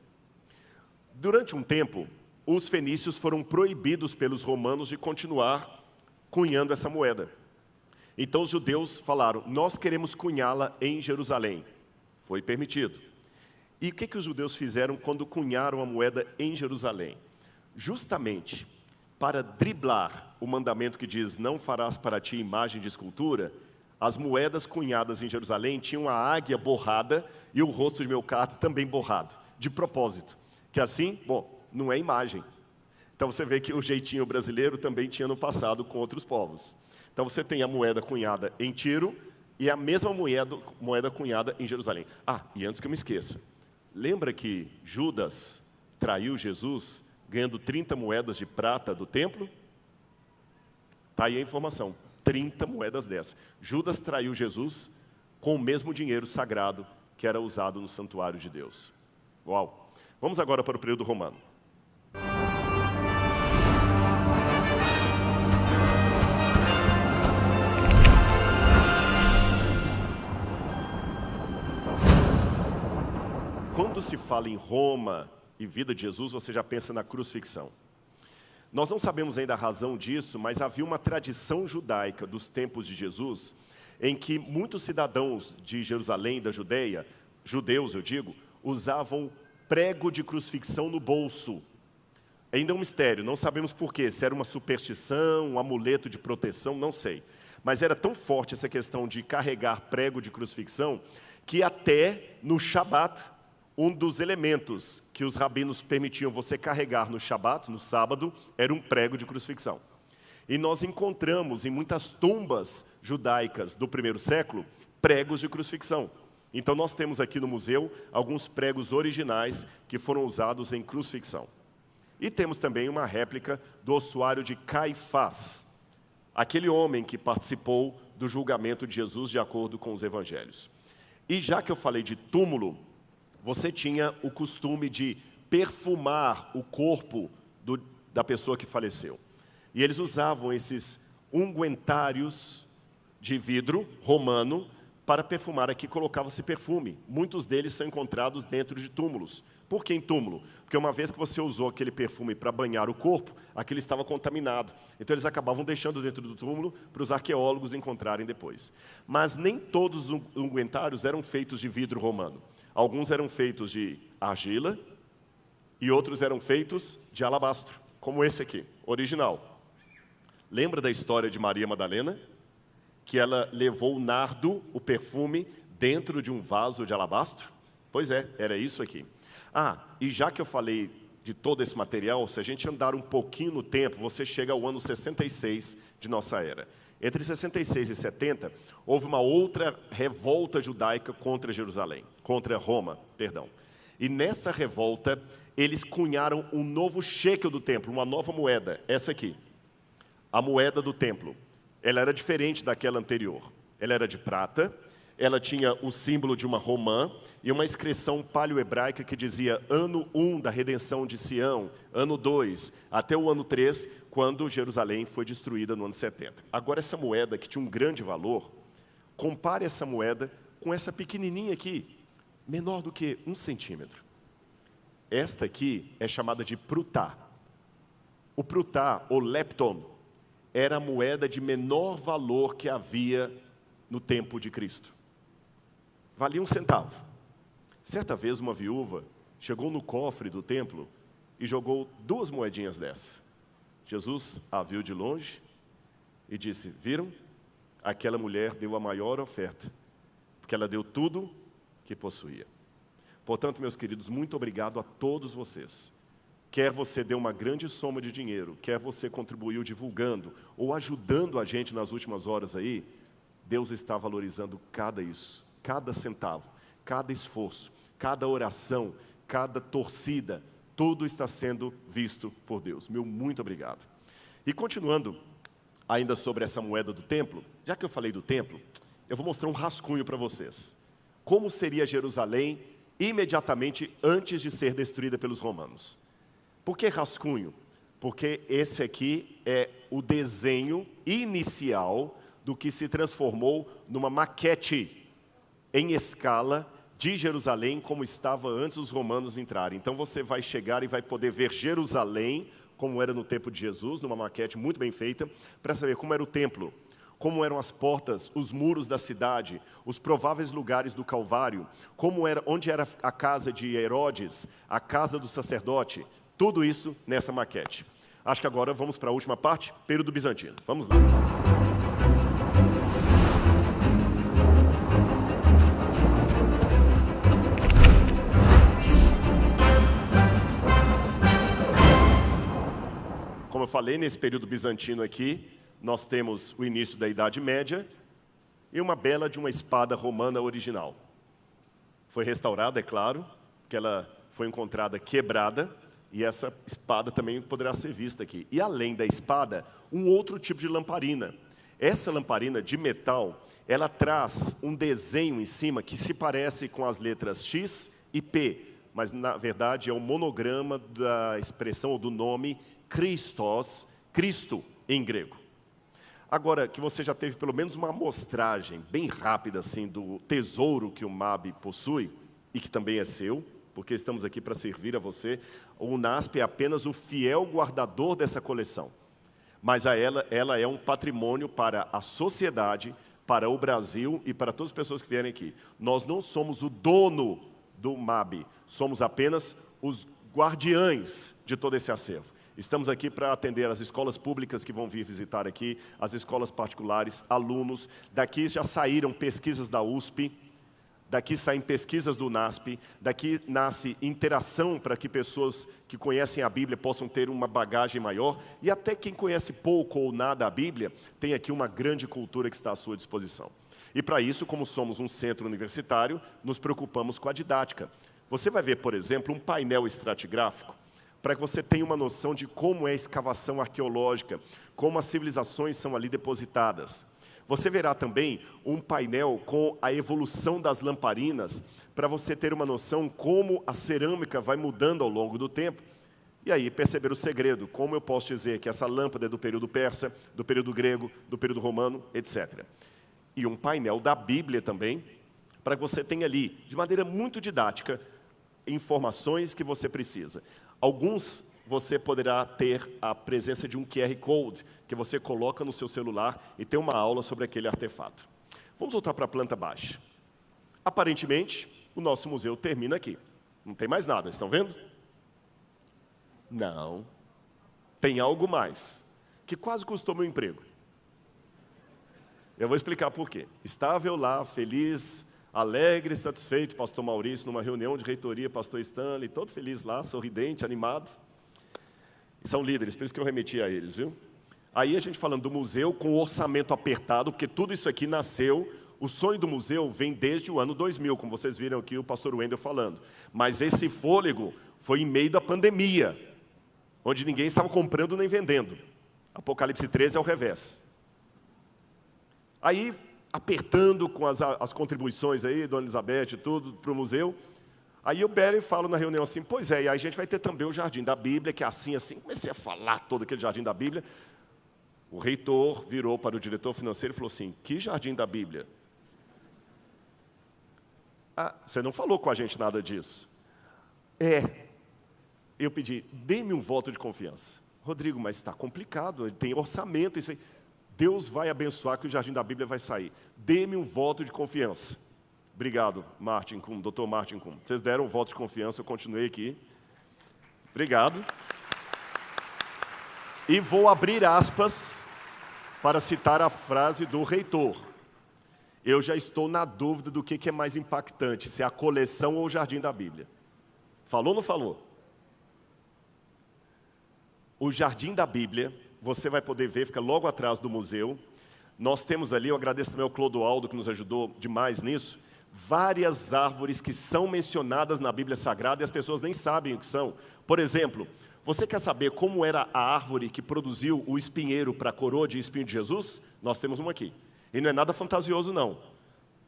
Durante um tempo, os fenícios foram proibidos pelos romanos de continuar cunhando essa moeda. Então os judeus falaram, nós queremos cunhá-la em Jerusalém. Foi permitido. E o que os judeus fizeram quando cunharam a moeda em Jerusalém? Justamente para driblar o mandamento que diz, não farás para ti imagem de escultura, as moedas cunhadas em Jerusalém tinham a águia borrada e o rosto de Melcar também borrado, de propósito. Que assim, bom, não é imagem. Então você vê que o jeitinho brasileiro também tinha no passado com outros povos. Então você tem a moeda cunhada em Tiro e a mesma moeda cunhada em Jerusalém. Ah, e antes que eu me esqueça, lembra que Judas traiu Jesus ganhando 30 moedas de prata do templo? Está aí a informação, 30 moedas dessas. Judas traiu Jesus com o mesmo dinheiro sagrado que era usado no santuário de Deus. Uau! Vamos agora para o período romano. Quando se fala em Roma e vida de Jesus, você já pensa na crucifixão. Nós não sabemos ainda a razão disso, mas havia uma tradição judaica dos tempos de Jesus, em que muitos cidadãos de Jerusalém, da Judeia, judeus eu digo, usavam prego de crucifixão no bolso. Ainda é um mistério, não sabemos porquê, se era uma superstição, um amuleto de proteção, não sei. Mas era tão forte essa questão de carregar prego de crucifixão, que até no Shabat, um dos elementos que os rabinos permitiam você carregar no Shabat, no sábado, era um prego de crucifixão. E nós encontramos em muitas tumbas judaicas do primeiro século, pregos de crucifixão. Então nós temos aqui no museu alguns pregos originais que foram usados em crucifixão. E temos também uma réplica do ossuário de Caifás, aquele homem que participou do julgamento de Jesus de acordo com os evangelhos. E já que eu falei de túmulo, você tinha o costume de perfumar o corpo da pessoa que faleceu. E eles usavam esses ungüentários de vidro romano para perfumar. Aqui colocava-se perfume. Muitos deles são encontrados dentro de túmulos. Por que em túmulo? Porque uma vez que você usou aquele perfume para banhar o corpo, aquele estava contaminado. Então eles acabavam deixando dentro do túmulo para os arqueólogos encontrarem depois. Mas nem todos os ungüentários eram feitos de vidro romano. Alguns eram feitos de argila e outros eram feitos de alabastro, como esse aqui, original. Lembra da história de Maria Madalena? Que ela levou o nardo, o perfume, dentro de um vaso de alabastro? Pois é, era isso aqui. Ah, e já que eu falei de todo esse material, se a gente andar um pouquinho no tempo, você chega ao ano 66 de nossa era. Entre 66 e 70, houve uma outra revolta judaica contra Jerusalém, contra Roma, perdão. E nessa revolta, eles cunharam um novo shekel do templo, uma nova moeda, essa aqui. A moeda do templo. Ela era diferente daquela anterior. Ela era de prata, ela tinha o símbolo de uma romã e uma inscrição paleo-hebraica que dizia ano 1 da redenção de Sião, ano 2, até o ano 3, quando Jerusalém foi destruída no ano 70. Agora essa moeda que tinha um grande valor, compare essa moeda com essa pequenininha aqui, menor do que 1 centímetro. Esta aqui é chamada de prutá. O prutá, ou lepton, era a moeda de menor valor que havia no tempo de Cristo. Valia 1 centavo. Certa vez uma viúva chegou no cofre do templo e jogou 2 moedinhas dessas. Jesus a viu de longe e disse, viram? Aquela mulher deu a maior oferta, porque ela deu tudo que possuía. Portanto, meus queridos, muito obrigado a todos vocês. Quer você deu uma grande soma de dinheiro, quer você contribuiu divulgando ou ajudando a gente nas últimas horas aí, Deus está valorizando cada centavo, cada esforço, cada oração, cada torcida, tudo está sendo visto por Deus. Meu muito obrigado. E continuando ainda sobre essa moeda do templo, já que eu falei do templo, eu vou mostrar um rascunho para vocês. Como seria Jerusalém imediatamente antes de ser destruída pelos romanos. Por que rascunho? Porque esse aqui é o desenho inicial do que se transformou numa maquete em escala de Jerusalém, como estava antes dos romanos entrarem. Então você vai chegar e vai poder ver Jerusalém, como era no tempo de Jesus, numa maquete muito bem feita, para saber como era o templo. como eram as portas, os muros da cidade, os prováveis lugares do Calvário, onde era a casa de Herodes, a casa do sacerdote, tudo isso nessa maquete. Acho que agora vamos para a última parte, período bizantino. Vamos lá. Como eu falei, nesse período bizantino aqui, nós temos o início da Idade Média e uma bela de uma espada romana original. Foi restaurada, é claro, porque ela foi encontrada quebrada, e essa espada também poderá ser vista aqui. E além da espada, um outro tipo de lamparina. Essa lamparina de metal, ela traz um desenho em cima que se parece com as letras X e P, mas na verdade é o monograma da expressão ou do nome Christos, Cristo em grego. Agora, que você já teve pelo menos uma amostragem bem rápida assim, do tesouro que o MAB possui, e que também é seu, porque estamos aqui para servir a você, o UNASP é apenas o fiel guardador dessa coleção. Mas ela é um patrimônio para a sociedade, para o Brasil e para todas as pessoas que vierem aqui. Nós não somos o dono do MAB, somos apenas os guardiães de todo esse acervo. Estamos aqui para atender as escolas públicas que vão vir visitar aqui, as escolas particulares, alunos. Daqui já saíram pesquisas da USP, daqui saem pesquisas do UNASP, daqui nasce interação para que pessoas que conhecem a Bíblia possam ter uma bagagem maior, e até quem conhece pouco ou nada a Bíblia, tem aqui uma grande cultura que está à sua disposição. E para isso, como somos um centro universitário, nos preocupamos com a didática. Você vai ver, por exemplo, um painel estratigráfico, para que você tenha uma noção de como é a escavação arqueológica, como as civilizações são ali depositadas. Você verá também um painel com a evolução das lamparinas, para você ter uma noção como a cerâmica vai mudando ao longo do tempo, e aí perceber o segredo, como eu posso dizer que essa lâmpada é do período persa, do período grego, do período romano, etc. E um painel da Bíblia também, para que você tenha ali, de maneira muito didática, informações que você precisa. Alguns você poderá ter a presença de um QR Code, que você coloca no seu celular e tem uma aula sobre aquele artefato. Vamos voltar para a planta baixa. Aparentemente, o nosso museu termina aqui. Não tem mais nada, estão vendo? Não. Tem algo mais, que quase custou meu emprego. Eu vou explicar por quê. Estava eu lá, feliz, alegre, satisfeito, pastor Maurício, numa reunião de reitoria, pastor Stanley, todo feliz lá, sorridente, animado. E são líderes, por isso que eu remeti a eles, viu? Aí a gente falando do museu com o orçamento apertado, porque tudo isso aqui nasceu, o sonho do museu vem desde o ano 2000, como vocês viram aqui o pastor Wendel falando. Mas esse fôlego foi em meio da pandemia, onde ninguém estava comprando nem vendendo. Apocalipse 13 é o revés. Aí, apertando com as contribuições aí, Dona Elizabeth e tudo, para o museu. Aí o Berry fala na reunião assim, pois é, e aí a gente vai ter também o Jardim da Bíblia, que é assim, comecei a falar todo aquele Jardim da Bíblia. O reitor virou para o diretor financeiro e falou assim, que Jardim da Bíblia? Ah, você não falou com a gente nada disso. Eu pedi, dê-me um voto de confiança. Rodrigo, mas está complicado, tem orçamento, isso aí. Deus vai abençoar que o Jardim da Bíblia vai sair. Dê-me um voto de confiança. Obrigado, Martin Kuhn, Dr. Martin Kuhn. Vocês deram um voto de confiança, eu continuei aqui. Obrigado. E vou abrir aspas para citar a frase do reitor. Eu já estou na dúvida do que é mais impactante, se é a coleção ou o Jardim da Bíblia. Falou ou não falou? O Jardim da Bíblia, você vai poder ver, fica logo atrás do museu. Nós temos ali, eu agradeço também ao Clodoaldo, que nos ajudou demais nisso, várias árvores que são mencionadas na Bíblia Sagrada e as pessoas nem sabem o que são. Por exemplo, você quer saber como era a árvore que produziu o espinheiro para a coroa de espinho de Jesus? Nós temos uma aqui. E não é nada fantasioso, não,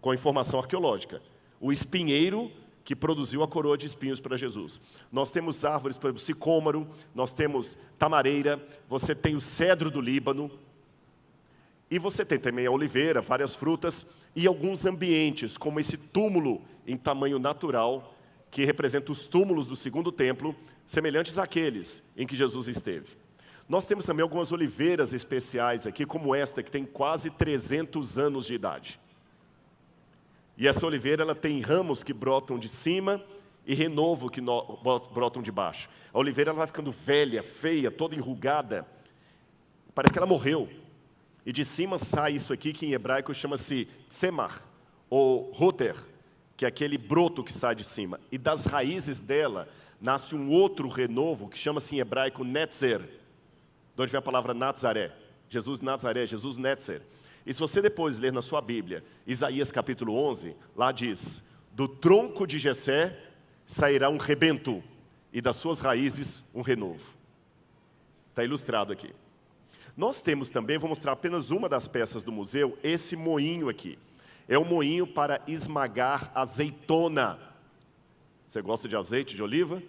com informação arqueológica. O espinheiro que produziu a coroa de espinhos para Jesus. Nós temos árvores, por exemplo, sicômoro, nós temos tamareira, você tem o cedro do Líbano, e você tem também a oliveira, várias frutas, e alguns ambientes, como esse túmulo em tamanho natural, que representa os túmulos do segundo templo, semelhantes àqueles em que Jesus esteve. Nós temos também algumas oliveiras especiais aqui, como esta, que tem quase 300 anos de idade. E essa oliveira, ela tem ramos que brotam de cima e renovo que brotam de baixo. A oliveira, ela vai ficando velha, feia, toda enrugada. Parece que ela morreu. E de cima sai isso aqui, que em hebraico chama-se tsemar, ou roter, que é aquele broto que sai de cima. E das raízes dela, nasce um outro renovo, que chama-se em hebraico netzer, de onde vem a palavra Nazaré. Jesus Nazaré, Jesus Netzer. E se você depois ler na sua Bíblia, Isaías capítulo 11, lá diz, do tronco de Jessé sairá um rebento, e das suas raízes um renovo. Está ilustrado aqui. Nós temos também, vou mostrar apenas uma das peças do museu, esse moinho aqui. É um moinho para esmagar azeitona. Você gosta de azeite de oliva?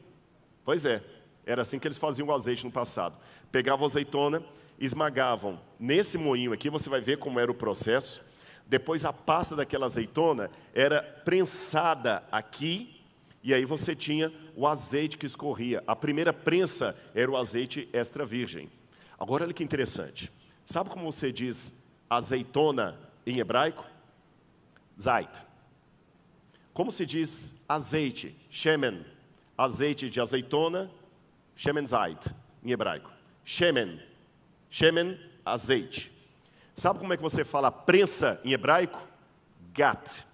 Pois é, era assim que eles faziam o azeite no passado. Pegavam a azeitona, esmagavam. Nesse moinho aqui, você vai ver como era o processo. Depois a pasta daquela azeitona era prensada aqui, e aí você tinha o azeite que escorria. A primeira prensa era o azeite extra virgem. Agora olha que interessante. Sabe como você diz azeitona em hebraico? Zait. Como se diz azeite? Shemen. Azeite de azeitona, shemen zait, em hebraico. Shemen. Shemen, azeite. Sabe como é que você fala prensa em hebraico? Gat.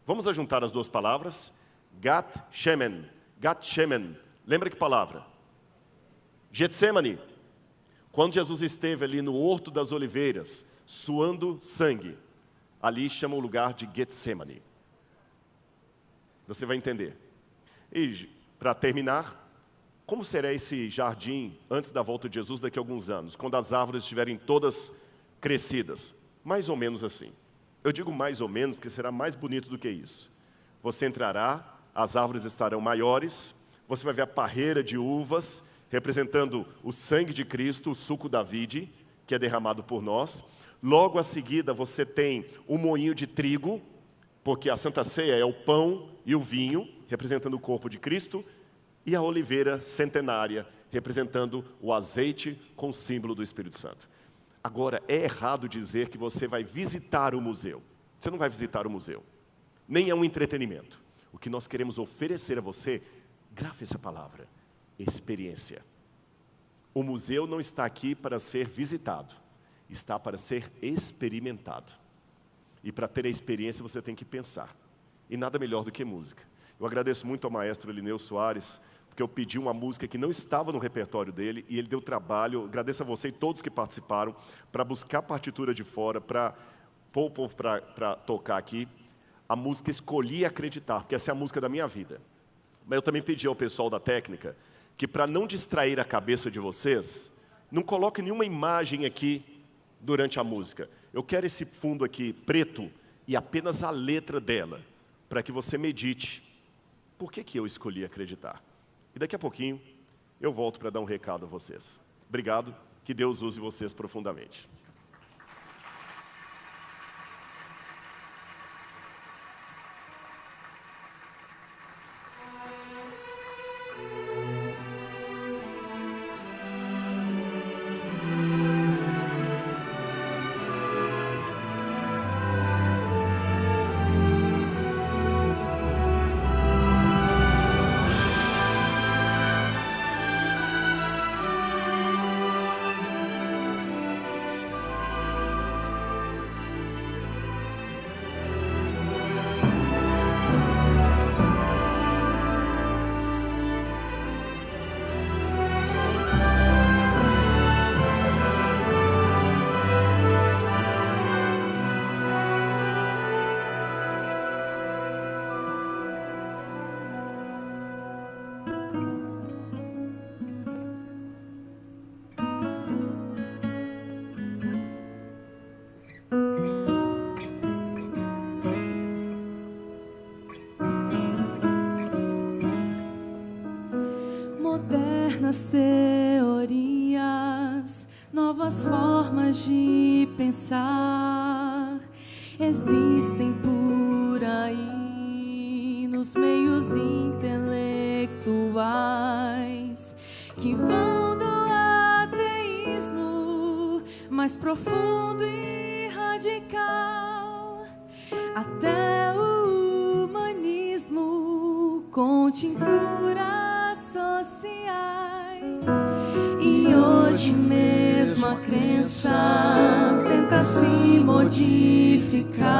Vamos ajuntar as duas palavras. Gat, shemen. Gat, shemen. Lembra que palavra? Getsemane. Quando Jesus esteve ali no Horto das Oliveiras, suando sangue, ali chama o lugar de Getsemane. Você vai entender. E, para terminar, como será esse jardim antes da volta de Jesus daqui a alguns anos, quando as árvores estiverem todas crescidas? Mais ou menos assim. Eu digo mais ou menos porque será mais bonito do que isso. Você entrará, as árvores estarão maiores, você vai ver a parreira de uvas, representando o sangue de Cristo, o suco da vide, que é derramado por nós. Logo a seguida você tem o moinho de trigo, porque a Santa Ceia é o pão e o vinho, representando o corpo de Cristo, e a oliveira centenária, representando o azeite com o símbolo do Espírito Santo. Agora, é errado dizer que você vai visitar o museu. Você não vai visitar o museu. Nem é um entretenimento. O que nós queremos oferecer a você, grave essa palavra, experiência. O museu não está aqui para ser visitado, está para ser experimentado. E para ter a experiência você tem que pensar. E nada melhor do que música. Eu agradeço muito ao maestro Elineu Soares, porque eu pedi uma música que não estava no repertório dele, e ele deu trabalho. Eu agradeço a você e todos que participaram, para buscar partitura de fora, para pôr o povo para tocar aqui. A música Escolhi Acreditar, porque essa é a música da minha vida. Mas eu também pedi ao pessoal da técnica, que para não distrair a cabeça de vocês, não coloque nenhuma imagem aqui durante a música. Eu quero esse fundo aqui preto e apenas a letra dela, para que você medite. Por que eu escolhi acreditar? E daqui a pouquinho eu volto para dar um recado a vocês. Obrigado, que Deus use vocês profundamente.
Modernas teorias, novas formas de pensar existem por aí nos meios intelectuais que vão do ateísmo mais profundo e radical, até o humanismo com tinturas sociais. E hoje mesmo a crença tenta se modificar